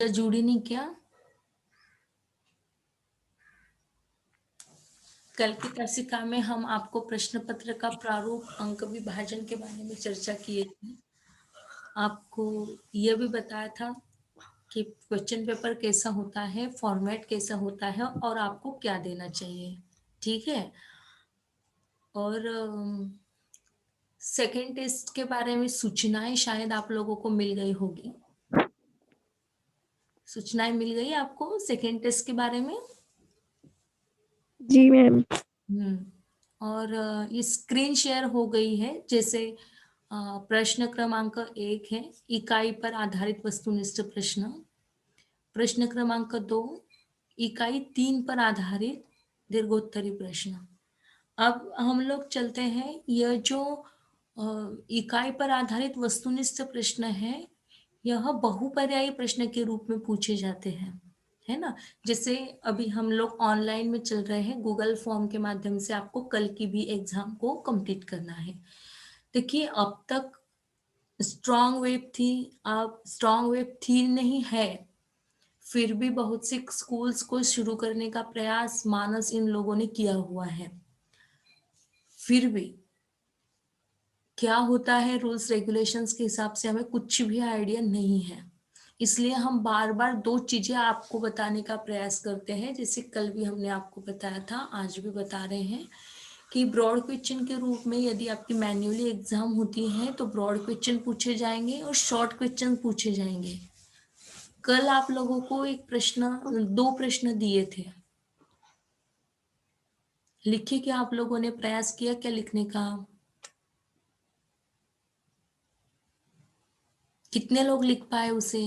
क्या जुड़ी नहीं क्या? कल की तासिका में हम आपको प्रश्न पत्र का प्रारूप, अंक विभाजन के बारे में चर्चा किए थे। आपको यह भी बताया था कि क्वेश्चन पेपर कैसा होता है, फॉर्मेट कैसा होता है और आपको क्या देना चाहिए। ठीक है। और सेकेंड टेस्ट के बारे में सूचनाएं शायद आप लोगों को मिल गई होगी। सूचनाएं मिल गई आपको सेकेंड टेस्ट के बारे में? जी मैम। और ये स्क्रीन शेयर हो गई है। जैसे प्रश्न क्रमांक 1 है, इकाई पर आधारित वस्तुनिष्ठ प्रश्न। प्रश्न क्रमांक 2, इकाई 3 पर आधारित दीर्घोत्तरी प्रश्न। अब हम लोग चलते हैं, यह जो इकाई पर आधारित वस्तुनिष्ठ प्रश्न है, यह बहुपर्यायी प्रश्न के रूप में पूछे जाते हैं, है ना। जैसे अभी हम लोग ऑनलाइन में चल रहे हैं, गूगल फॉर्म के माध्यम से आपको कल की भी एग्जाम को कंप्लीट करना है। देखिए, अब तक स्ट्रॉन्ग वेब थी, अब स्ट्रॉन्ग वेब थी नहीं है, फिर भी बहुत से स्कूल्स को शुरू करने का प्रयास मानस इन लोगों ने किया हुआ है। फिर भी क्या होता है रूल्स रेगुलेशंस के हिसाब से हमें कुछ भी आइडिया नहीं है, इसलिए हम बार बार दो चीजें आपको बताने का प्रयास करते हैं। जैसे कल भी हमने आपको बताया था, आज भी बता रहे हैं कि ब्रॉड क्वेश्चन के रूप में यदि आपकी मैन्युअली एग्जाम होती है तो ब्रॉड क्वेश्चन पूछे जाएंगे और शॉर्ट क्वेश्चन पूछे जाएंगे। कल आप लोगों को दो प्रश्न दिए थे, लिखिए। क्या आप लोगों ने प्रयास किया क्या लिखने का? कितने लोग लिख पाए उसे?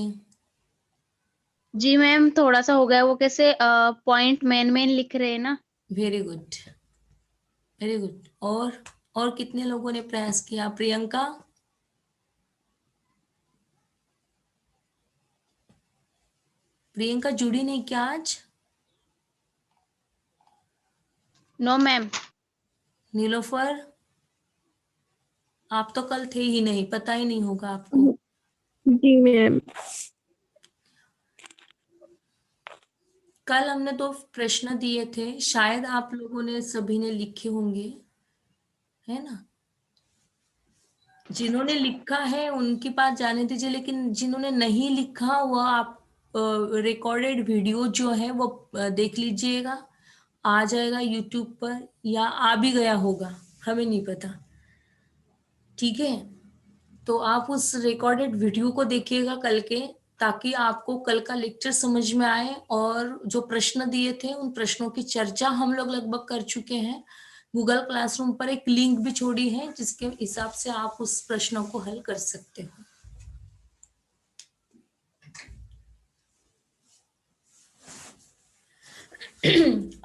जी मैम, थोड़ा सा हो गया। वो कैसे पॉइंट मेन लिख रहे हैं ना। Very good, very good. और कितने लोगों ने प्रयास किया? प्रियंका? प्रियंका जुड़ी नहीं क्या आज? No ma'am. नीलोफर? आप तो कल थे ही नहीं, पता ही नहीं होगा आपको। जी मैम। कल हमने दो प्रश्न दिए थे, शायद आप लोगों ने सभी ने लिखे होंगे, है ना। जिन्होंने लिखा है उनकी बात जाने दीजिए, लेकिन जिन्होंने नहीं लिखा वह आप रिकॉर्डेड वीडियो जो है वो देख लीजिएगा। आ जाएगा यूट्यूब पर या आ भी गया होगा, हमें नहीं पता। ठीक है, तो आप उस रिकॉर्डेड वीडियो को देखिएगा कल के, ताकि आपको कल का लेक्चर समझ में आए। और जो प्रश्न दिए थे उन प्रश्नों की चर्चा हम लोग लगभग कर चुके हैं। गूगल क्लासरूम पर एक लिंक भी छोड़ी है, जिसके हिसाब से आप उस प्रश्नों को हल कर सकते हो।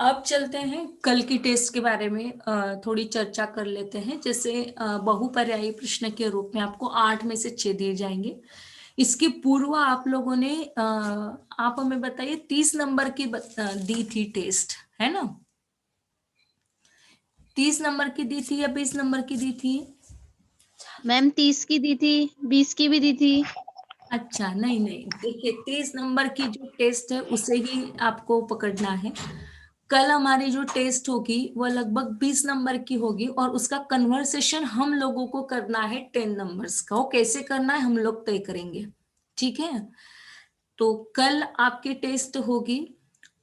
अब चलते हैं कल की टेस्ट के बारे में, थोड़ी चर्चा कर लेते हैं। जैसे बहुपर्यायी प्रश्न के रूप में आपको 8 में से 6 दिए जाएंगे। इसके पूर्व आप लोगों ने आप हमें बताइए 30 नंबर की दी थी टेस्ट, है ना। 30 नंबर की दी थी या 20 नंबर की दी थी? मैम 30 की दी थी, 20 की भी दी थी। अच्छा, नहीं नहीं, देखिए 30 नंबर की जो टेस्ट है उसे ही आपको पकड़ना है। कल हमारी जो टेस्ट होगी वह लगभग 20 नंबर की होगी, और उसका कन्वर्सेशन हम लोगों को करना है 10 नंबर्स का। वो कैसे करना है हम लोग तय करेंगे, ठीक है। तो कल आपकी टेस्ट होगी,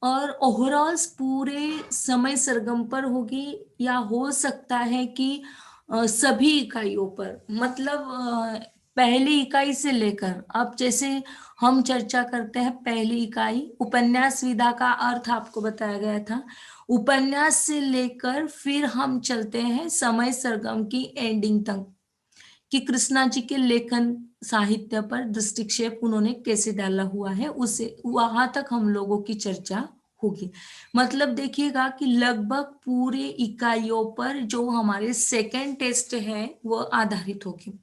और ओवरऑल पूरे समय सरगम पर होगी, या हो सकता है कि सभी इकाइयों पर, मतलब पहली इकाई से लेकर, अब जैसे हम चर्चा करते हैं पहली इकाई उपन्यास विधा का अर्थ आपको बताया गया था, उपन्यास से लेकर फिर हम चलते हैं समय सरगम की एंडिंग तक, कि कृष्णा जी के लेखन साहित्य पर दृष्टिक्षेप उन्होंने कैसे डाला हुआ है, उसे वहां तक हम लोगों की चर्चा होगी। मतलब देखिएगा कि लगभग पूरे इकाइयों पर जो हमारे सेकेंड टेस्ट है वो आधारित होगी।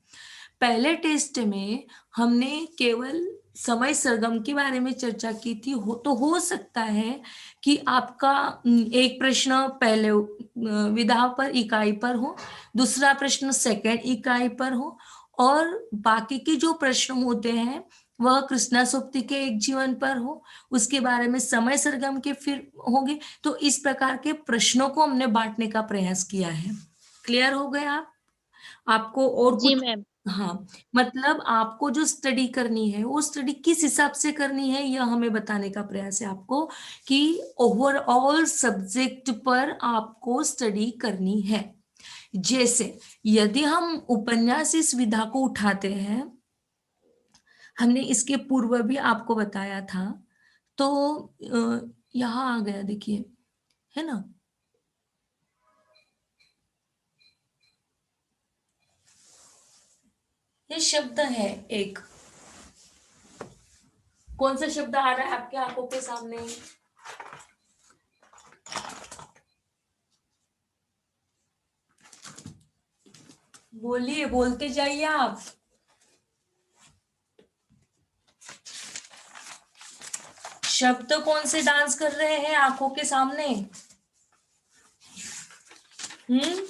पहले टेस्ट में हमने केवल समय सरगम के बारे में चर्चा की थी। तो हो सकता है कि आपका एक प्रश्न पहले विधा पर इकाई पर हो, दूसरा प्रश्न सेकंड इकाई पर हो, और बाकी के जो प्रश्न होते हैं वह कृष्णा सोप्ती के एक जीवन पर हो, उसके बारे में समय सरगम के फिर होंगे। तो इस प्रकार के प्रश्नों को हमने बांटने का प्रयास किया है। क्लियर हो गया आप? आपको और जी कुछ? मैम। हाँ, मतलब आपको जो स्टडी करनी है वो स्टडी किस हिसाब से करनी है यह हमें बताने का प्रयास है आपको, कि ओवरऑल सब्जेक्ट पर आपको स्टडी करनी है। जैसे यदि हम उपन्यास इस विधा को उठाते हैं, हमने इसके पूर्व भी आपको बताया था, तो यहाँ आ गया देखिए, है ना। ये शब्द है एक, कौन सा शब्द आ रहा है आपके आंखों के सामने? बोलिए, बोलते जाइए आप। शब्द कौन से डांस कर रहे हैं आंखों के सामने? हम्म,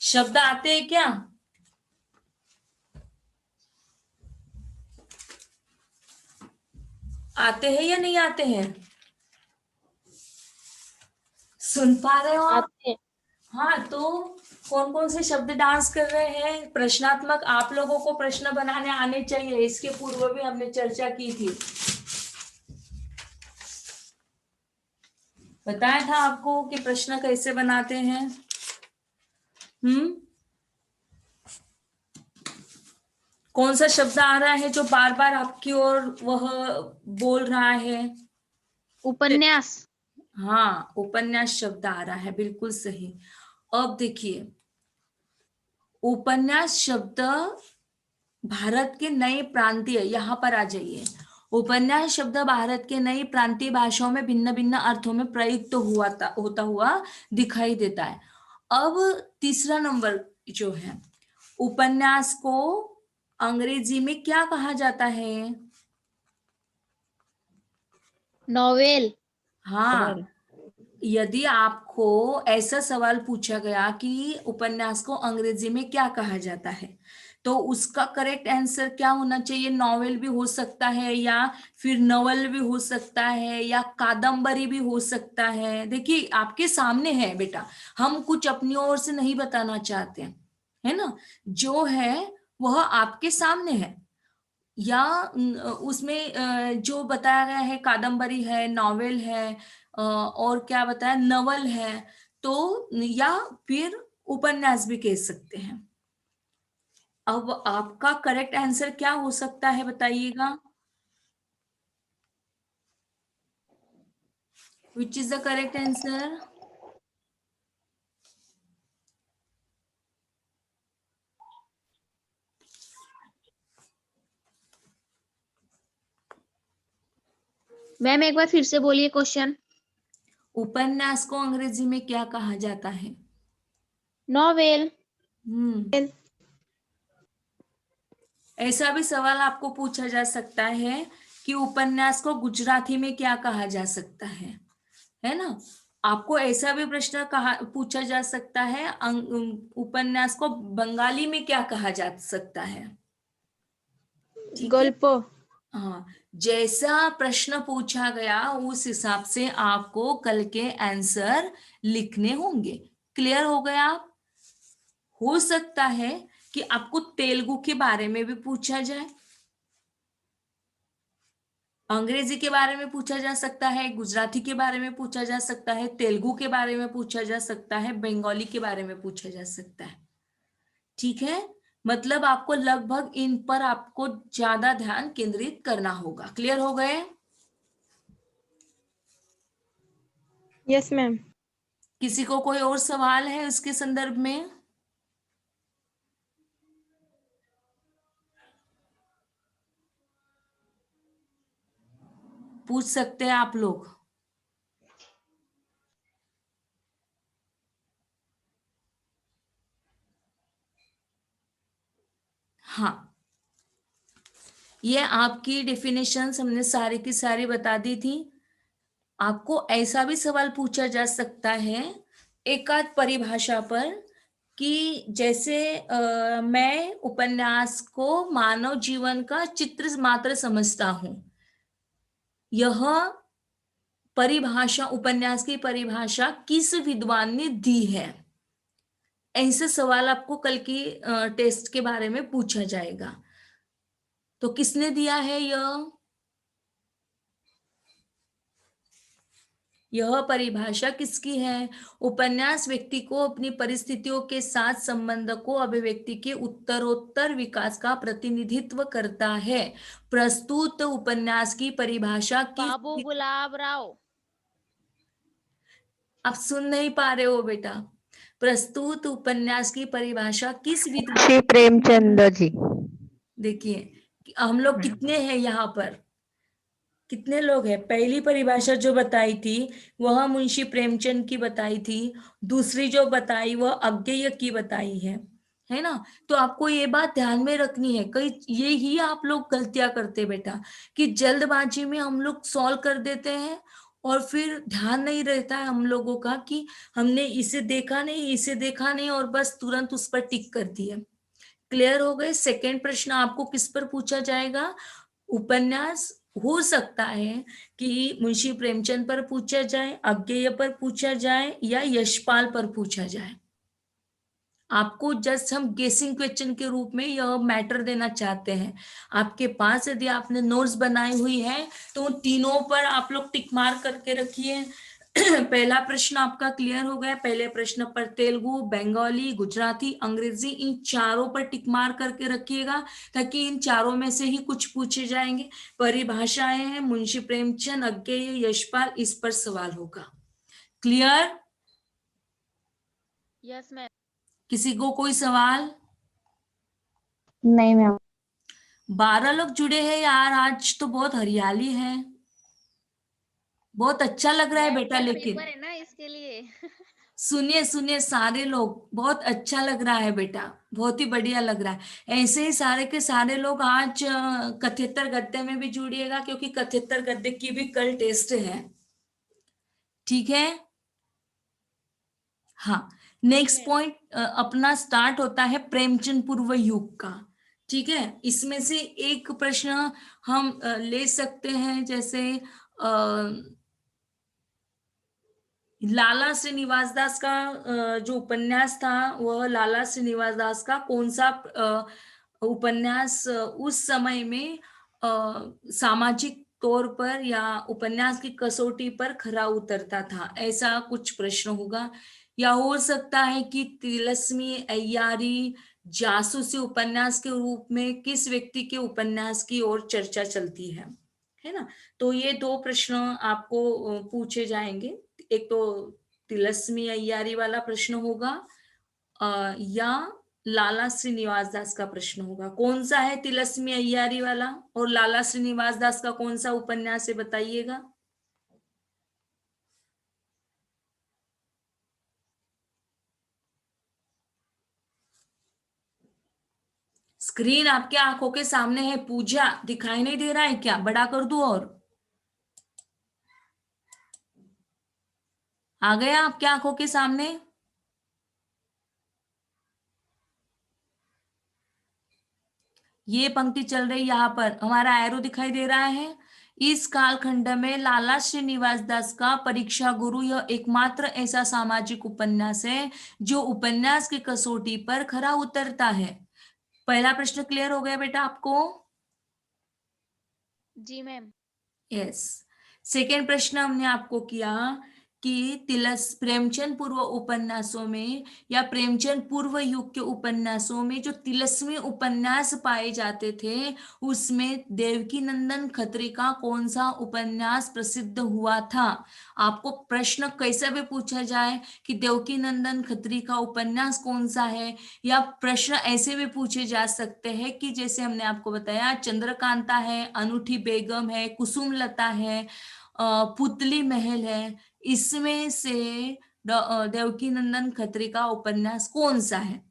शब्द आते हैं क्या? आते हैं या नहीं आते हैं? सुन पा रहे हो आप? आते हैं। हाँ, तो कौन कौन से शब्द डांस कर रहे हैं? प्रश्नात्मक आप लोगों को प्रश्न बनाने आने चाहिए, इसके पूर्व भी हमने चर्चा की थी। बताया था आपको कि प्रश्न कैसे बनाते हैं। कौन सा शब्द आ रहा है जो बार बार आपकी ओर वह बोल रहा है? उपन्यास। हाँ, उपन्यास शब्द आ रहा है, बिल्कुल सही। अब देखिए, उपन्यास शब्द भारत के नए प्रांतीय, यहां पर आ जाइए। उपन्यास शब्द भारत के नई प्रांतीय भाषाओं में भिन्न भिन्न अर्थों में प्रयुक्त होता हुआ दिखाई देता है। अब तीसरा नंबर जो है, उपन्यास को अंग्रेजी में क्या कहा जाता है? नॉवेल। हाँ, यदि आपको ऐसा सवाल पूछा गया कि उपन्यास को अंग्रेजी में क्या कहा जाता है, तो उसका करेक्ट आंसर क्या होना चाहिए? नॉवेल भी हो सकता है, या फिर नवल भी हो सकता है, या कादम्बरी भी हो सकता है। देखिए, आपके सामने है बेटा, हम कुछ अपनी ओर से नहीं बताना चाहते हैं, है ना। जो है वह आपके सामने है। या उसमें जो बताया गया है, कादम्बरी है, नॉवेल है, और क्या बताया, नवल है, तो या फिर उपन्यास भी कह सकते हैं। अब आपका करेक्ट आंसर क्या हो सकता है बताइएगा? Which is the correct answer? Ma'am एक बार फिर से बोलिए क्वेश्चन। उपन्यास को अंग्रेजी में क्या कहा जाता है? नॉवेल। हम्म, ऐसा भी सवाल आपको पूछा जा सकता है कि उपन्यास को गुजराती में क्या कहा जा सकता है ना। आपको ऐसा भी प्रश्न कहा पूछा जा सकता है, उपन्यास को बंगाली में क्या कहा जा सकता है। ठीक है। गल्प। हाँ, जैसा प्रश्न पूछा गया उस हिसाब से आपको कल के आंसर लिखने होंगे। क्लियर हो गया आप? हो सकता है कि आपको तेलुगु के बारे में भी पूछा जाए, अंग्रेजी के बारे में पूछा जा सकता है, गुजराती के बारे में पूछा जा सकता है, तेलुगु के बारे में पूछा जा सकता है, बंगाली के बारे में पूछा जा सकता है। ठीक है, मतलब आपको लगभग इन पर आपको ज्यादा ध्यान केंद्रित करना होगा। क्लियर हो गए? Yes ma'am. किसी को कोई और सवाल है इसके संदर्भ में? पूछ सकते हैं आप लोग। हाँ, ये आपकी डेफिनेशंस हमने सारी की सारी बता दी थी। आपको ऐसा भी सवाल पूछा जा सकता है एकाध परिभाषा पर, कि जैसे मैं उपन्यास को मानव जीवन का चित्र मात्र समझता हूं, यह परिभाषा, उपन्यास की परिभाषा किस विद्वान ने दी है? ऐसे सवाल आपको कल की टेस्ट के बारे में पूछा जाएगा। तो किसने दिया है यह परिभाषा किसकी है? उपन्यास व्यक्ति को अपनी परिस्थितियों के साथ संबंध को अभिव्यक्ति के उत्तरोत्तर विकास का प्रतिनिधित्व करता है। प्रस्तुत उपन्यास की परिभाषा किस, बाबू गुलाब राव। आप सुन नहीं पा रहे हो बेटा? प्रस्तुत उपन्यास की परिभाषा किस विद्वान? श्री प्रेमचंद जी। देखिए हम लोग कितने हैं यहाँ पर, कितने लोग हैं? पहली परिभाषा जो बताई थी वह मुंशी प्रेमचंद की बताई थी, दूसरी जो बताई वह अज्ञेय की बताई है ना? तो आपको ये बात ध्यान में रखनी है। कई ये ही आप लोग गलतियां करते बेटा, कि जल्दबाजी में हम लोग सॉल्व कर देते हैं और फिर ध्यान नहीं रहता है हम लोगों का कि हमने इसे देखा नहीं, इसे देखा नहीं, और बस तुरंत उस पर टिक कर दिया। क्लियर हो गए? सेकेंड प्रश्न आपको किस पर पूछा जाएगा? उपन्यास हो सकता है कि मुंशी प्रेमचंद पर पूछा जाए, अज्ञेय पर पूछा जाए, या यशपाल पर पूछा जाए। आपको जस्ट हम गेसिंग क्वेश्चन के रूप में यह मैटर देना चाहते हैं। आपके पास यदि आपने नोट्स बनाई हुई है तो तीनों पर आप लोग टिक मार करके रखिए। पहला प्रश्न आपका क्लियर हो गया। पहले प्रश्न पर तेलुगु, बंगाली, गुजराती, अंग्रेजी, इन चारों पर टिक मार करके रखिएगा, ताकि इन चारों में से ही कुछ पूछे जाएंगे। परिभाषाएं हैं मुंशी प्रेमचंद, अज्ञेय, यशपाल, इस पर सवाल होगा। क्लियर? Yes ma'am. किसी को कोई सवाल? नहीं मैम। 12 लोग जुड़े हैं यार, आज तो बहुत हरियाली है, बहुत अच्छा लग रहा है मैम बेटा। कल लेकिन पेपर है ना इसके लिए। सुनिए सुनिए सारे लोग, बहुत अच्छा लग रहा है बेटा, बहुत ही बढ़िया लग रहा है। ऐसे ही सारे के सारे लोग आज कथेतर गद्य में भी जुड़िएगा, क्योंकि कथेतर गद्य की भी कल टेस्ट है। ठीक है? हाँ, जी नेक्स्ट मैम। पॉइंट अपना स्टार्ट होता है प्रेमचंद पूर्व युग का। ठीक है, इसमें से एक प्रश्न हम ले सकते हैं, जैसे लाला श्रीनिवास दास का जो उपन्यास था, वह लाला श्रीनिवास दास का कौन सा उपन्यास उस समय में सामाजिक तौर पर या उपन्यास की कसौटी पर खरा उतरता था? ऐसा कुछ प्रश्न होगा। या हो सकता है कि तिलस्मी अय्यारी जासूसी उपन्यास के रूप में किस व्यक्ति के उपन्यास की ओर चर्चा चलती है ना? तो ये दो प्रश्न आपको पूछे जाएंगे। एक तो तिलस्मी अय्यारी वाला प्रश्न होगा, या लाला श्रीनिवास दास का प्रश्न होगा। कौन सा है तिलस्मी अय्यारी वाला, और लाला श्रीनिवास दास का कौन सा उपन्यास है, बताइएगा। स्क्रीन आपके आंखों के सामने है पूजा, दिखाई नहीं दे रहा है क्या? बड़ा कर दूं? और आ गया आपके आंखों के सामने? ये पंक्ति चल रही, यहाँ पर हमारा एरो दिखाई दे रहा है। इस कालखंड में लाला श्रीनिवास दास का परीक्षा गुरु यह एकमात्र ऐसा सामाजिक उपन्यास है जो उपन्यास की कसौटी पर खरा उतरता है। पहला प्रश्न क्लियर हो गया बेटा आपको? जी मैम। यस। सेकेंड प्रश्न हमने आपको किया कि तिलस प्रेमचंद पूर्व उपन्यासों में या प्रेमचंद पूर्व युग के उपन्यासों में जो तिलस्मी उपन्यास पाए जाते थे, उसमें देवकी नंदन खत्री का कौन सा उपन्यास प्रसिद्ध हुआ था? आपको प्रश्न कैसा भी पूछा जाए कि देवकी नंदन खत्री का उपन्यास कौन सा है, या प्रश्न ऐसे भी पूछे जा सकते हैं कि जैसे हमने आपको बताया चंद्रकांता है, अनूठी बेगम है, कुसुमलता है, पुतली महल है, इसमें से देवकी नंदन खत्री का उपन्यास कौन सा है?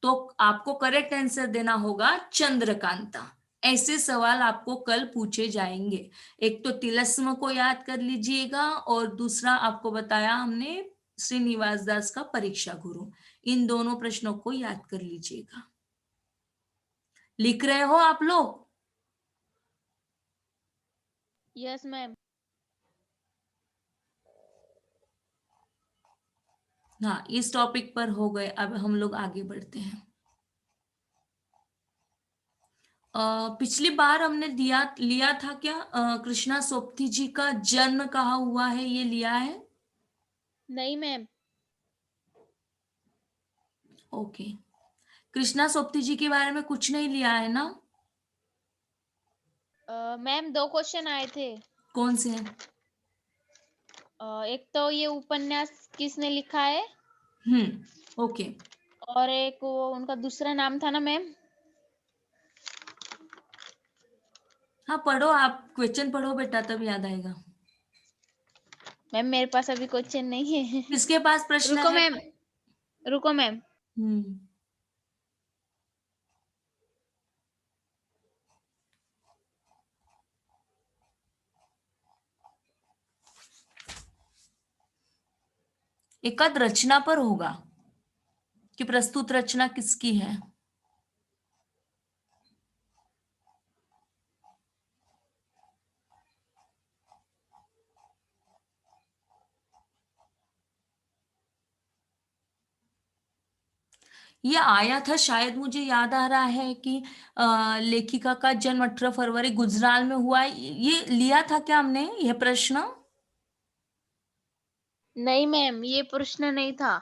तो आपको करेक्ट आंसर देना होगा चंद्रकांता। ऐसे सवाल आपको कल पूछे जाएंगे। एक तो तिलस्म को याद कर लीजिएगा, और दूसरा आपको बताया हमने श्रीनिवास दास का परीक्षा गुरु। इन दोनों प्रश्नों को याद कर लीजिएगा। लिख रहे हो आप लोग? Yes ma'am. हाँ, इस टॉपिक पर हो गए। अब हम लोग आगे बढ़ते हैं। पिछली बार हमने लिया था क्या, कृष्णा सोपती जी का जन्म कहाँ हुआ है, ये लिया है? नहीं मैम। ओके। कृष्णा सोपती जी के बारे में कुछ नहीं लिया है ना? मैम 2 क्वेश्चन आए थे। कौन से हैं? एक तो ये उपन्यास किसने लिखा है, ओके। और एक वो उनका दूसरा नाम था ना मैम। हाँ, पढ़ो, आप क्वेश्चन पढ़ो बेटा, तब याद आएगा। मैम मेरे पास अभी क्वेश्चन नहीं है। किसके पास प्रश्न रुको है? मैम, रुको मैम। हम्म एकाध रचना पर होगा कि प्रस्तुत रचना किसकी है। ये आया था शायद, मुझे याद आ रहा है कि लेखिका का जन्म 18 फरवरी गुजराल में हुआ है। ये लिया था क्या हमने, यह प्रश्न? नहीं मैम, ये प्रश्न नहीं था।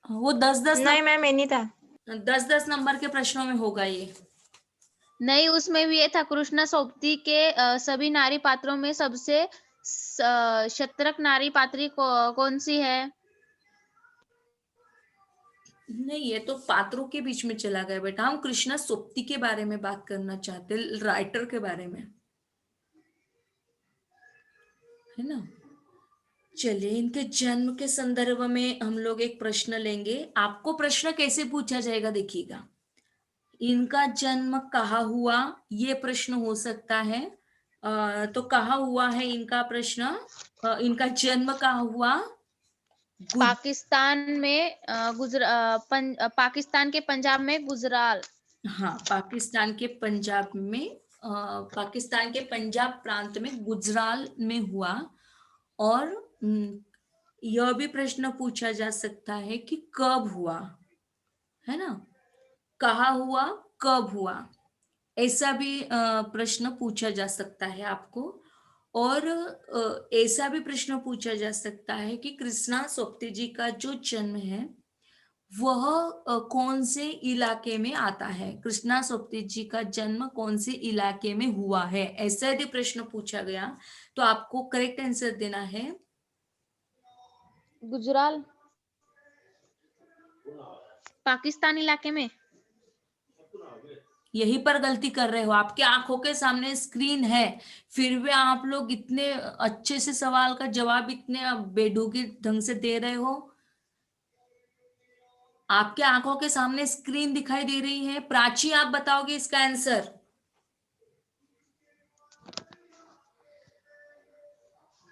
वो 10-10 नहीं मैम, ये नहीं था। 10-10 नंबर के प्रश्नों में होगा ये। नहीं, उसमें भी ये था, कृष्णा सोपती के सभी नारी पात्रों में सबसे शतरक नारी पात्री कौन सी है? नहीं, ये तो पात्रों के बीच में चला गया बेटा। हम कृष्णा सोपती के बारे में बात करना चाहते, राइटर के बारे में, है ना। चलिए, इनके जन्म के संदर्भ में हम लोग एक प्रश्न लेंगे। आपको प्रश्न कैसे पूछा जाएगा देखिएगा। इनका जन्म कहाँ हुआ, ये प्रश्न हो सकता है। तो कहाँ हुआ है इनका प्रश्न, इनका जन्म कहाँ हुआ? पाकिस्तान में पाकिस्तान के पंजाब में गुजराल। हाँ, पाकिस्तान के पंजाब में, पाकिस्तान के पंजाब प्रांत में गुजराल में हुआ। और यह भी प्रश्न पूछा जा सकता है कि कब हुआ, है ना। कहाँ हुआ, कब हुआ, ऐसा भी प्रश्न पूछा जा सकता है आपको। और ऐसा भी प्रश्न पूछा जा सकता है कि कृष्णा सोपती जी का जो जन्म है वह कौन से इलाके में आता है। कृष्णा सोपती जी का जन्म कौन से इलाके में हुआ है, ऐसा यदि प्रश्न पूछा गया तो आपको करेक्ट आंसर देना है गुजराल, पाकिस्तान इलाके में। यहीं पर गलती कर रहे हो। आपके आंखों के सामने स्क्रीन है, फिर भी आप लोग इतने अच्छे से सवाल का जवाब इतने बेढंगी ढंग से दे रहे हो। आपके आंखों के सामने स्क्रीन दिखाई दे रही है। प्राची, आप बताओगे इसका आंसर?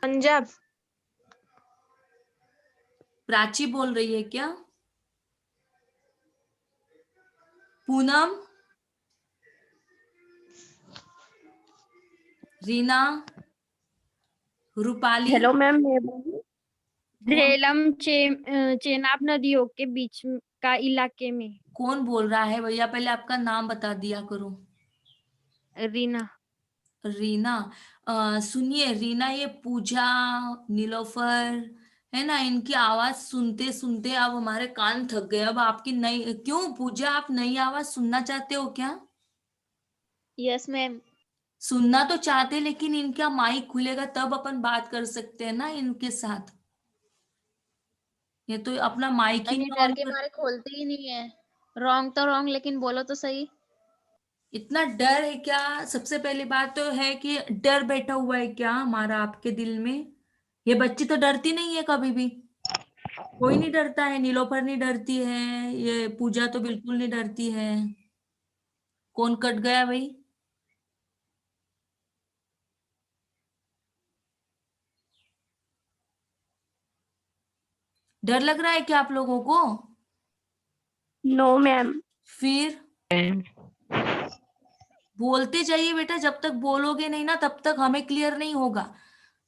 पंजाब। प्राची बोल रही है क्या? पूनम, रीना, रूपाली, हेलो मैम, मैं बोलूं? कौन? झेलम चेनाब नदियों के बीच का इलाके में। कौन बोल रहा है भैया? पहले आपका नाम बता दिया करो। रीना। रीना। सुनिए रीना, ये पूजा, नीलोफर, है ना, इनकी आवाज सुनते सुनते अब हमारे कान थक गए। अब आपकी नई, क्यों पूजा, आप नई आवाज सुनना चाहते हो क्या? Yes ma'am. सुनना तो चाहते, लेकिन इनका माइक खुलेगा तब अपन बात कर सकते हैं ना इनके साथ। ये तो अपना माइक ही मैम ये नहीं डर ऑन के कर। मारे खोलते ही नहीं है। रॉन्ग तो रॉन्ग, लेकिन बोलो तो सही। इतना डर है क्या? सबसे पहली बात तो है कि डर बैठा हुआ है क्या हमारा आपके दिल में? ये बच्ची तो डरती नहीं है कभी भी। कोई नहीं डरता है, नीलोफर नहीं डरती है, ये पूजा तो बिल्कुल नहीं डरती है। कौन कट गया भाई? डर लग रहा है क्या आप लोगों को? No ma'am. फिर बोलते जाइए बेटा, जब तक बोलोगे नहीं ना तब तक हमें क्लियर नहीं होगा।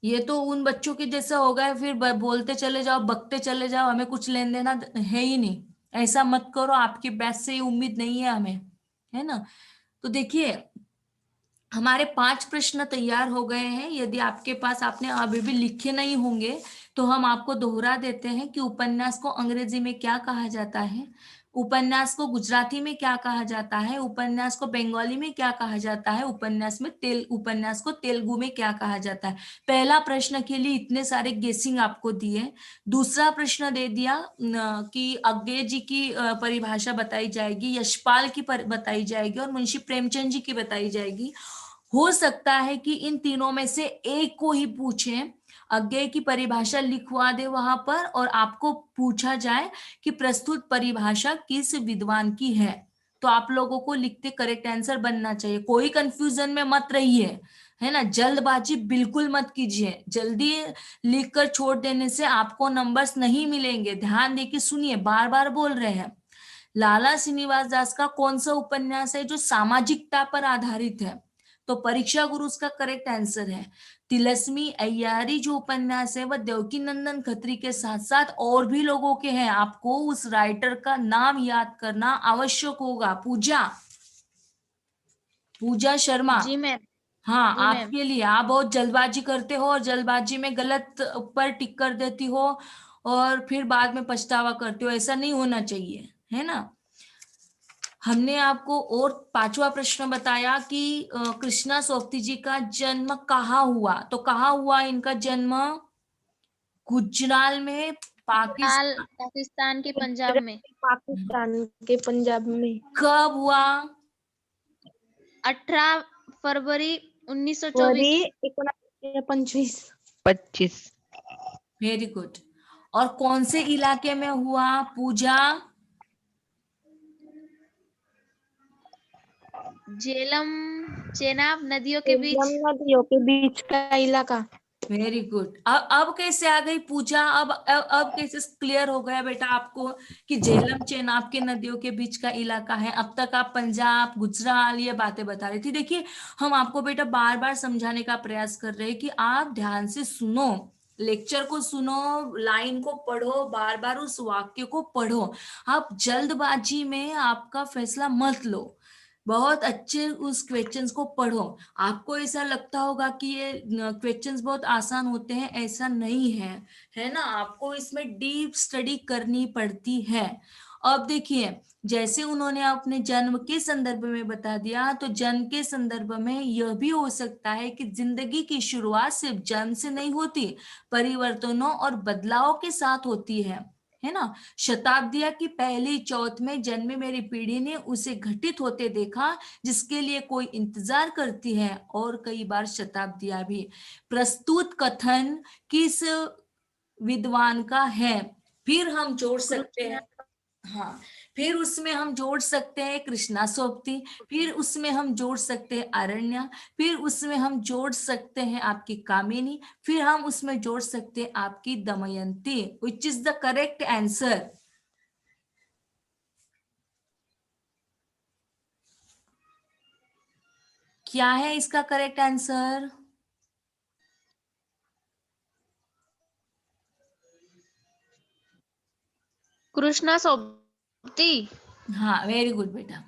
ये तो उन बच्चों के जैसा हो गया, फिर बोलते चले जाओ, बकते चले जाओ, हमें कुछ लेन देना है ही नहीं। ऐसा मत करो, आपकी बैच से ये उम्मीद नहीं है हमें, है ना। तो देखिए, हमारे 5 प्रश्न तैयार हो गए हैं। यदि आपके पास आपने अभी भी लिखे नहीं होंगे तो हम आपको दोहरा देते हैं कि उपन्यास को अंग्रेजी में क्या कहा जाता है, उपन्यास को गुजराती में क्या कहा जाता है, उपन्यास को बंगाली में क्या कहा जाता है, उपन्यास को तेलुगु में क्या कहा जाता है। पहला प्रश्न के लिए इतने सारे गेसिंग आपको दिए। दूसरा प्रश्न दे दिया कि अज्ञे जी की परिभाषा बताई जाएगी, यशपाल की बताई जाएगी और मुंशी प्रेमचंद जी की बताई जाएगी। हो सकता है कि इन तीनों में से एक को ही पूछें, अज्ञेय की परिभाषा लिखवा दे वहां पर और आपको पूछा जाए कि प्रस्तुत परिभाषा किस विद्वान की है। तो आप लोगों को लिखते करेक्ट आंसर बनना चाहिए, कोई कंफ्यूजन में मत रहिए, है ना। जल्दबाजी बिल्कुल मत कीजिए, जल्दी लिखकर छोड़ देने से आपको नंबर्स नहीं मिलेंगे। ध्यान देके सुनिए, बार बार बोल रहे हैं। लाला श्रीनिवास दास का कौन सा उपन्यास है जो सामाजिकता पर आधारित है? तो परीक्षा गुरु उसका करेक्ट आंसर है। तिलस्मी अय्यारी जो उपन्यास है वह देवकी नंदन खत्री के साथ साथ और भी लोगों के हैं। आपको उस राइटर का नाम याद करना आवश्यक होगा। पूजा शर्मा। जी मैम। हाँ, जी मैम। आपके लिए, आप बहुत जल्दबाजी करते हो और जल्दबाजी में गलत पर टिक कर देती हो और फिर बाद में पछतावा करते हो, ऐसा नहीं होना चाहिए, है ना। हमने आपको और 5वां प्रश्न बताया कि कृष्णा सोफ्ती जी का जन्म कहाँ हुआ। तो कहाँ हुआ इनका जन्म? गुजराल में, पाकिस्तान। पाकिस्तान के पंजाब में। पाकिस्तान के पंजाब में। कब हुआ? 18 फरवरी 1924। 1925। 25। Very good. और कौन से इलाके में हुआ पूजा? झेलम चेनाब नदियों के बीच। नदियों के बीच का इलाका। Very good. अब कैसे आ गई पूजा? अब कैसे क्लियर हो गया बेटा आपको कि झेलम चेनाब की नदियों के बीच का इलाका है? अब तक आप पंजाब, गुजराल ये बातें बता रही थी। देखिए, हम आपको बेटा बार बार समझाने का प्रयास कर रहे हैं कि आप ध्यान से सुनो, लेक्चर को सुनो, लाइन को पढ़ो, बार बार उस वाक्य को पढ़ो। आप जल्दबाजी में आपका फैसला मत लो, बहुत अच्छे उस क्वेश्चंस को पढ़ो। आपको ऐसा लगता होगा कि ये क्वेश्चंस बहुत आसान होते हैं, ऐसा नहीं है, है ना। आपको इसमें डीप स्टडी करनी पड़ती है। अब देखिए, जैसे उन्होंने अपने जन्म के संदर्भ में बता दिया, तो जन्म के संदर्भ में यह भी हो सकता है कि जिंदगी की शुरुआत सिर्फ जन्म से नहीं होती, परिवर्तनों और बदलाव के साथ होती है ना। शताब्दियां की पहली चौथ में जन्मे मेरी पीढ़ी ने उसे घटित होते देखा जिसके लिए कोई इंतजार करती है, और कई बार शताब्दियां भी। प्रस्तुत कथन किस विद्वान का है? फिर हम जोड़ सकते हैं, हाँ, फिर उसमें हम जोड़ सकते हैं कृष्णा सोप्ती, फिर उसमें हम जोड़ सकते हैं अरण्या, फिर उसमें हम जोड़ सकते हैं आपकी कामिनी, फिर हम उसमें जोड़ सकते हैं आपकी Damayanti. Which is the correct answer? क्या है इसका करेक्ट आंसर? कृष्णा सोबती। हाँ, वेरी गुड बेटा।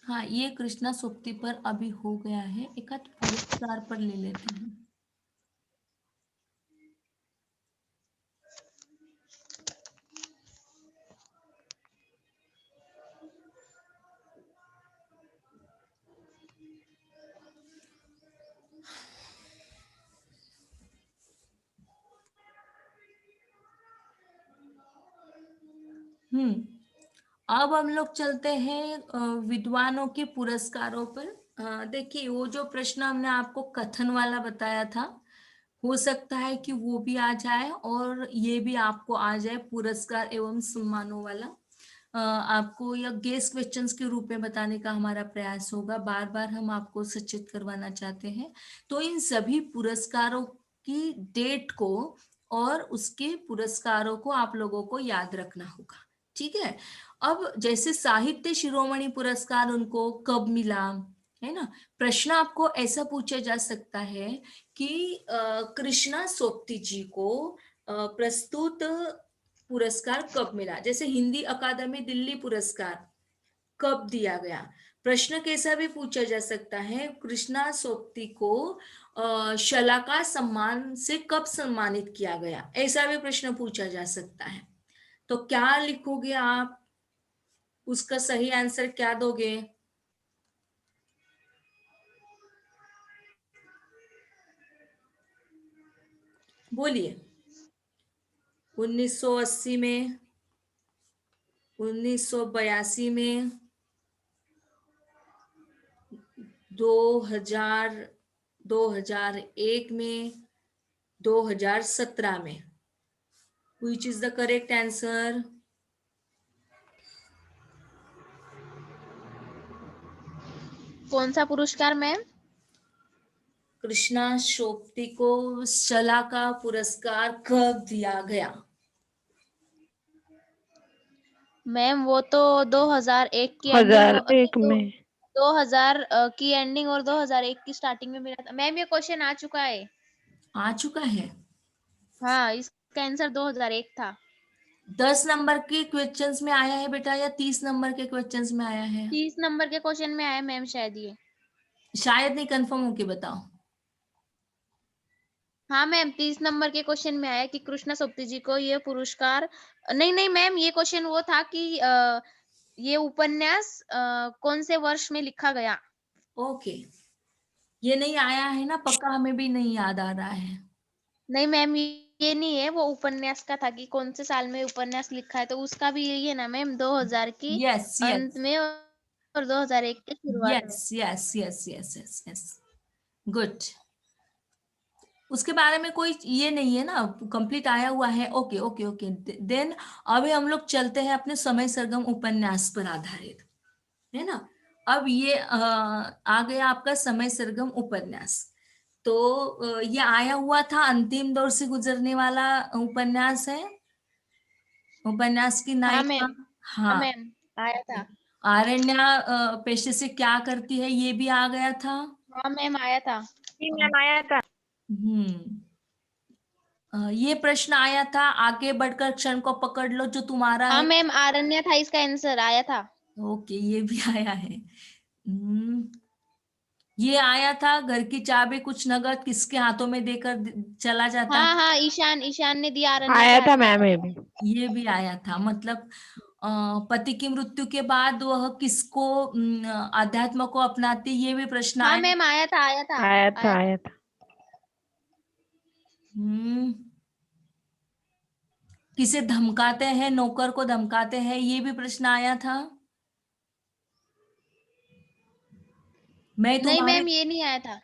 हाँ, ये कृष्णा सोप्ती पर अभी हो गया है, एक आध पुरस्कार पर ले लेते हैं। अब हम लोग चलते हैं विद्वानों के पुरस्कारों पर। देखिए, वो जो प्रश्न हमने आपको कथन वाला बताया था, हो सकता है कि वो भी आ जाए और ये भी आपको आ जाए, पुरस्कार एवं सम्मानों वाला। आपको यह गेस्ट क्वेश्चंस के रूप में बताने का हमारा प्रयास होगा, बार बार हम आपको सचेत करवाना चाहते हैं। तो इन सभी पुरस्कारों की डेट को और उसके पुरस्कारों को आप लोगों को याद रखना होगा। ठीक है। अब जैसे साहित्य शिरोमणि पुरस्कार उनको कब मिला, है ना। प्रश्न आपको ऐसा पूछा जा सकता है कि कृष्णा सोपती जी को प्रस्तुत पुरस्कार कब मिला। जैसे हिंदी अकादमी दिल्ली पुरस्कार कब दिया गया। प्रश्न कैसा भी पूछा जा सकता है, कृष्णा सोपती को शलाका सम्मान से कब सम्मानित किया गया, ऐसा भी प्रश्न पूछा जा सकता है। तो क्या लिखोगे आप, उसका सही आंसर क्या दोगे? बोलिए। 1980 में, 1982 में, 2000, 2001 में, 2017 में। Which is the correct answer? कौन सा पुरस्कार मैम? कृष्णा सोपती को शलाका पुरस्कार कब दिया गया? मैम वो तो 2001 की 2001 में। 2000 की एंडिंग और 2001 की स्टार्टिंग में मिला था मैम। ये क्वेश्चन आ चुका है। आ चुका है। हाँ, इसका आंसर 2001 था। 10 नंबर के क्वेश्चंस में आया है बेटा या 30 नंबर के क्वेश्चंस में आया है? 30 नंबर के क्वेश्चन में आया मैम शायद ये। शायद नहीं, कंफर्म होके बताओ। हाँ मैम, 30 नंबर के क्वेश्चन में आया कि कृष्णा सोपती जी को ये पुरस्कार। नहीं मैम, ये क्वेश्चन वो था कि ये उपन्यास कौन से वर्ष में लिखा गया। ओके, ये नहीं आया है ना, पक्का हमें भी नहीं याद आ रहा है। नहीं मैम, ये नहीं है, वो उपन्यास का था कि कौन से साल में उपन्यास लिखा है, तो उसका भी यही है ना मैम, 2000 की यस अंत यस में और 2001 के शुरुआत में। Yes yes yes yes yes yes, good. उसके बारे में कोई ये नहीं है ना, कंप्लीट आया हुआ है। ओके ओके ओके, देन अभी हम लोग चलते हैं अपने समय सरगम उपन्यास पर आधारित, है ना। अब ये आ गया आपका समय सरगम उपन्यास। तो ये आया हुआ था, अंतिम दौर से गुजरने वाला उपन्यास है। उपन्यास की हाँ नायिका, मैम। हाँ हाँ, मैम, आया था। आरण्या पेशे से क्या करती है, ये भी आ गया था। हाँ मैम, आया था। जी मैम, आया था। ये प्रश्न आया था, आगे बढ़कर क्षण को पकड़ लो जो तुम्हारा हाँ है। मैम, आरण्य था इसका आंसर, आया था। ओके, ये भी आया है। ये आया था, घर की चाबी कुछ नगद किसके हाथों में देकर चला जाता है। हाँ, ईशान ने दिया आरण्य के आया हाथ था में। मैम ये भी। ये भी आया था, मतलब पति की मृत्यु के बाद वह किसको अध्यात्म को अपनाती, ये भी प्रश्न हाँ आया। मैम, आया था। आया था। आया था। हम्म किसे धमकाते हैं, नौकर को धमकाते हैं, ये भी प्रश्न आया था। मैं नहीं तुम्हारे, मैम, ये नहीं आया था।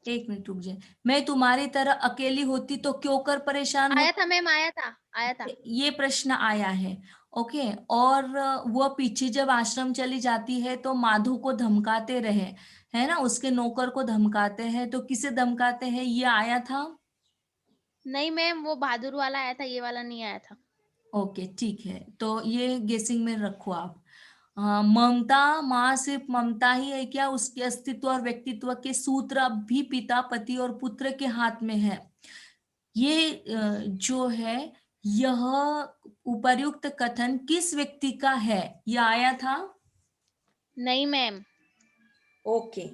एक मिनट रुक जाए, मैं तुम्हारी तरह अकेली होती तो क्यों कर परेशान आया होती, था मैम, आया था। आया था। ये प्रश्न आया है। ओके, और वह पीछे जब आश्रम चली जाती है तो माधु को धमकाते रहे, है ना, उसके नौकर को धमकाते हैं, तो किसे धमकाते हैं, ये आया था। नहीं मैम, वो बहादुर वाला आया था, ये वाला नहीं आया था। ओके ठीक है, तो ये गेसिंग में रखो आप। ममता, माँ सिर्फ ममता ही है क्या, उसके अस्तित्व और व्यक्तित्व के सूत्र अब भी पिता, पति और पुत्र के हाथ में है। ये जो है, यह उपर्युक्त कथन किस व्यक्ति का है, यह आया था। नहीं मैम। ओके,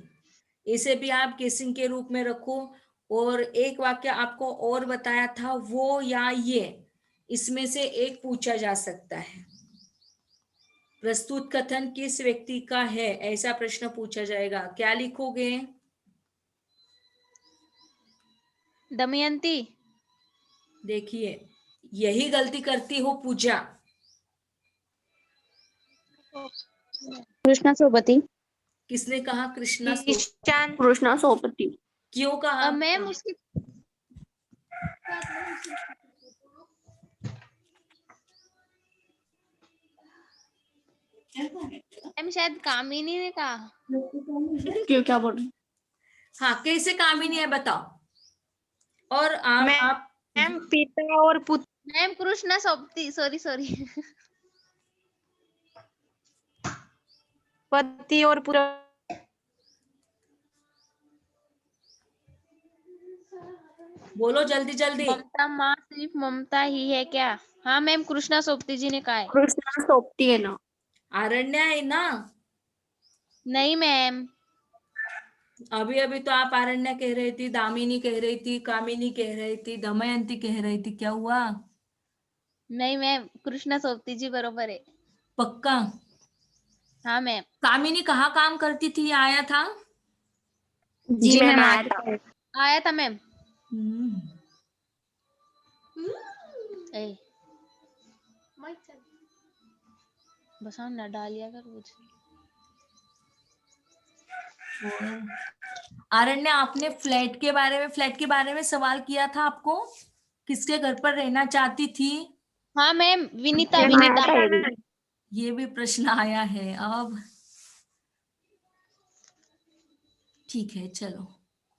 इसे भी आप गेसिंग के रूप में रखो। और एक वाक्य आपको और बताया था, वो या ये, इसमें से एक पूछा जा सकता है। प्रस्तुत कथन किस व्यक्ति का है, ऐसा प्रश्न पूछा जाएगा, क्या लिखोगे? दमयंती। देखिए, यही गलती करती हो पूजा। कृष्णा सोबती। किसने कहा कृष्णा सो, ईशान। कृष्णा सोबती। क्यों कहा? मैम उसकी मैम शायद कामिनी ने कहा। क्यों, क्या बोल रहे? हाँ, कैसे कामिनी है बताओ। और आप मैम पिता और पुत्र मैम कृष्णा सोप्ती, सॉरी पति और पुत्र बोलो जल्दी जल्दी। ममता माँ सिर्फ ममता ही है क्या? हाँ मैम, कृष्णा सोप्ती जी ने कहा है। कृष्णा सोपती है ना। आरण्या है ना? नहीं मैम, अभी अभी तो आप आरण्या कह रही थी, दामिनी कह रही थी, कामिनी कह रही थी, दमयंती कह रही थी, क्या हुआ? नहीं मैम, कृष्णा सोप्ती जी बरोबर है। पक्का? हाँ मैम। कामिनी कहाँ काम करती थी, आया था? जी मैम आया था। आया था मैम। हम्म, ए बसा ना डालिया कर कुछ। और आरण्या, आपने फ्लैट के बारे में सवाल किया था आपको, किसके घर पर रहना चाहती थी? हाँ मैम, विनीता मैम आया विनीता। था ये भी। ये भी प्रश्न आया है अब। ठीक है चलो।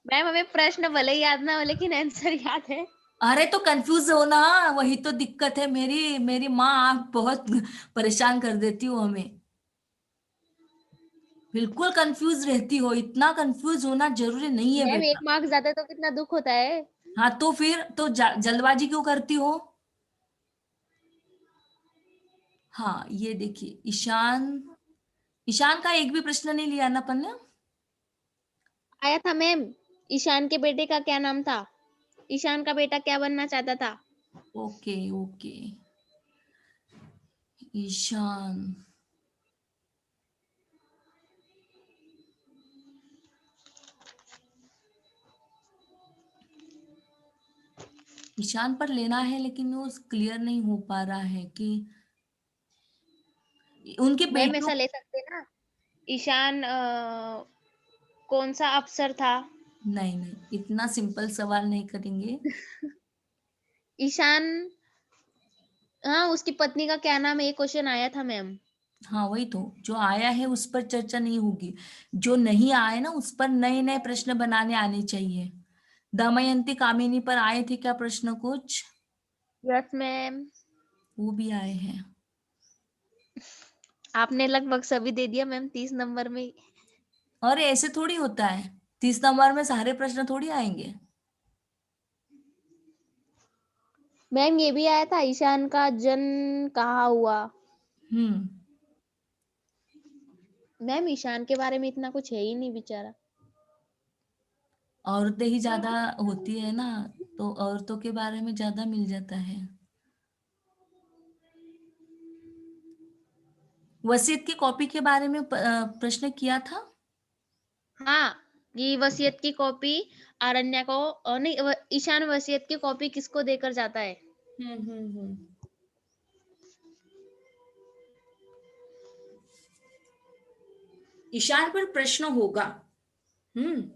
मैम हमें प्रश्न भले ही याद ना हो लेकिन आंसर याद है। अरे तो कंफ्यूज हो ना, वही तो दिक्कत है मेरी माँ, आप बहुत परेशान कर देती हो हमें, बिल्कुल कंफ्यूज रहती हो, इतना कंफ्यूज होना जरूरी नहीं है मैम एक बेटा। मार्क्स जाता है तो कितना दुख होता है। हाँ तो फिर तो जल्दबाजी क्यों करती हो? हाँ ये देखिए, ईशान, ईशान का एक भी प्रश्न नहीं लिया ना अपन ने? आया था मैम। ईशान के बेटे का क्या नाम था? ईशान का बेटा क्या बनना चाहता था? ओके ओके, ईशान, ईशान पर लेना है लेकिन वो क्लियर नहीं हो पा रहा है कि उनके मैम बेटों। ऐसा ले सकते ना, ईशान कौन सा अफसर था? नहीं नहीं, इतना सिंपल सवाल नहीं करेंगे। ईशान, हाँ उसकी पत्नी का क्या नाम है, ये क्वेश्चन आया था मैम। हाँ वही तो, जो आया है उस पर चर्चा नहीं होगी, जो नहीं आए ना उस पर नए नए प्रश्न बनाने आने चाहिए। दमयंती कामिनी पर आए थे क्या प्रश्न कुछ? Yes ma'am. वो भी आए हैं। आपने लगभग सभी दे दिया मैम 30 नंबर में। और ऐसे थोड़ी होता है, 30 नंबर में सारे प्रश्न थोड़ी आएंगे। मैम ये भी आया था, ईशान का जन्म कहाँ हुआ? हम्म, मैम ईशान के बारे में इतना कुछ है ही नहीं बेचारा। औरतें ही ज्यादा होती है ना, तो औरतों के बारे में ज्यादा मिल जाता है। वसीयत की कॉपी के बारे में प्रश्न किया था। हाँ, ये वसीयत की कॉपी आरण्या को, नहीं ईशान वसीयत की कॉपी किसको देकर जाता है? हम्म। ईशान पर प्रश्न होगा। हम्म,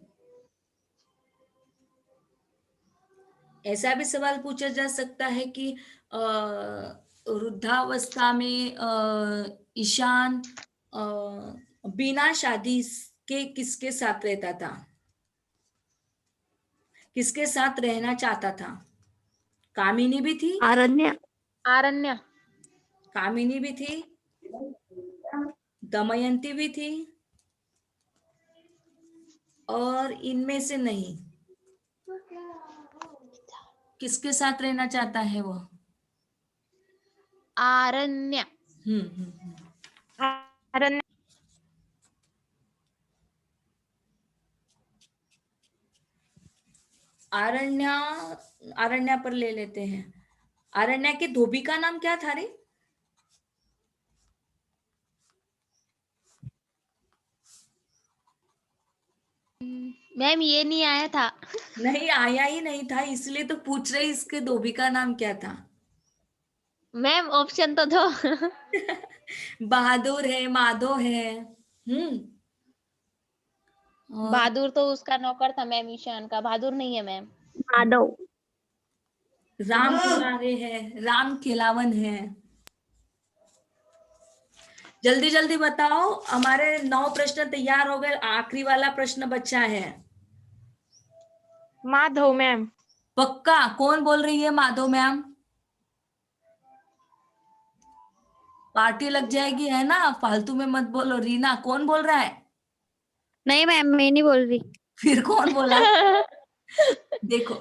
ऐसा भी सवाल पूछा जा सकता है कि वृद्धावस्था में ईशान बिना शादी के किसके साथ रहता था, किसके साथ रहना चाहता था? कामिनी भी थी, आरण्य। आरण्या। कामिनी भी थी, दमयंती भी थी, और इनमें से नहीं, किसके साथ रहना चाहता है वो? आरण्या। हम्म। आरण्य। आरण्या, आरण्या पर ले लेते हैं। आरण्या के धोबी का नाम क्या था रे? मैम ये नहीं आया था। नहीं आया ही नहीं था, इसलिए तो पूछ रही, इसके धोबी का नाम क्या था? मैम ऑप्शन तो दो। बहादुर है, माधो है। और बहादुर तो उसका नौकर था मैम, ईशान का बहादुर नहीं है मैम। माधव। राम दुलारे है, राम खिलावन है। जल्दी जल्दी बताओ, हमारे 9 प्रश्न तैयार हो गए, आखिरी वाला प्रश्न बचा है। माधव मैम। पक्का? कौन बोल रही है? माधव मैम, पार्टी लग जाएगी है ना, फालतू में मत बोलो। रीना, कौन बोल रहा है? नहीं मैम, मैं नहीं बोल रही। फिर कौन बोला? देखो,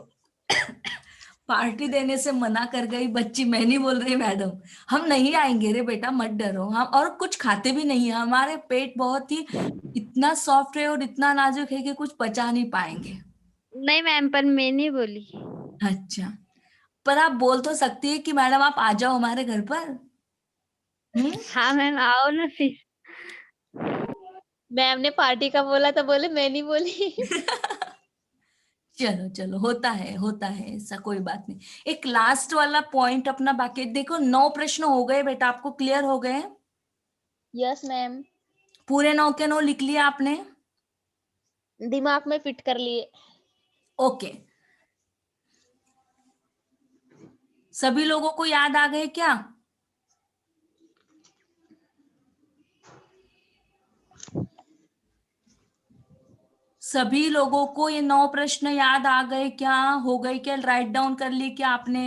पार्टी देने से मना कर गई बच्ची, मैं नहीं बोल रही मैडम। हम नहीं आएंगे रे बेटा, मत डरो। हम और कुछ खाते भी नहीं है, हमारे पेट बहुत ही इतना सॉफ्ट है और इतना नाजुक है कि कुछ पचा नहीं पाएंगे। नहीं मैम, पर मैं नहीं बोली। अच्छा, पर आप बोल तो सकती है कि मैडम आप आ जाओ हमारे घर पर। हाँ मैम, आओ ना फिर। मैम ने पार्टी का बोला तो बोले, मैं नहीं बोली। चलो चलो, होता है ऐसा, कोई बात नहीं। एक लास्ट वाला पॉइंट अपना बाकी, देखो 9 प्रश्न हो गए बेटा, आपको क्लियर हो गए? यस मैम, पूरे 9 के 9 लिख लिया आपने? दिमाग में फिट कर लिए। ओके, सभी लोगों को याद आ गए क्या? सभी लोगों को ये 9 प्रश्न याद आ गए क्या? हो गए क्या? राइट डाउन कर ली क्या आपने?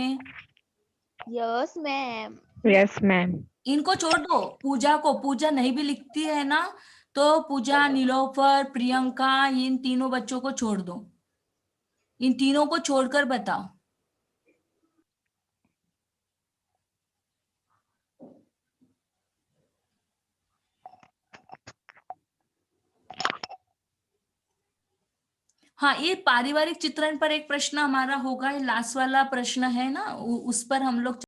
Yes ma'am. Yes ma'am. इनको छोड़ दो, पूजा को। पूजा नहीं भी लिखती है ना, तो पूजा, नीलोफर, प्रियंका, इन तीनों बच्चों को छोड़ दो। इन तीनों को छोड़कर बताओ। हाँ, ये पारिवारिक चित्रण पर एक प्रश्न हमारा होगा, ये लास्ट वाला प्रश्न है ना, उस पर हम लोग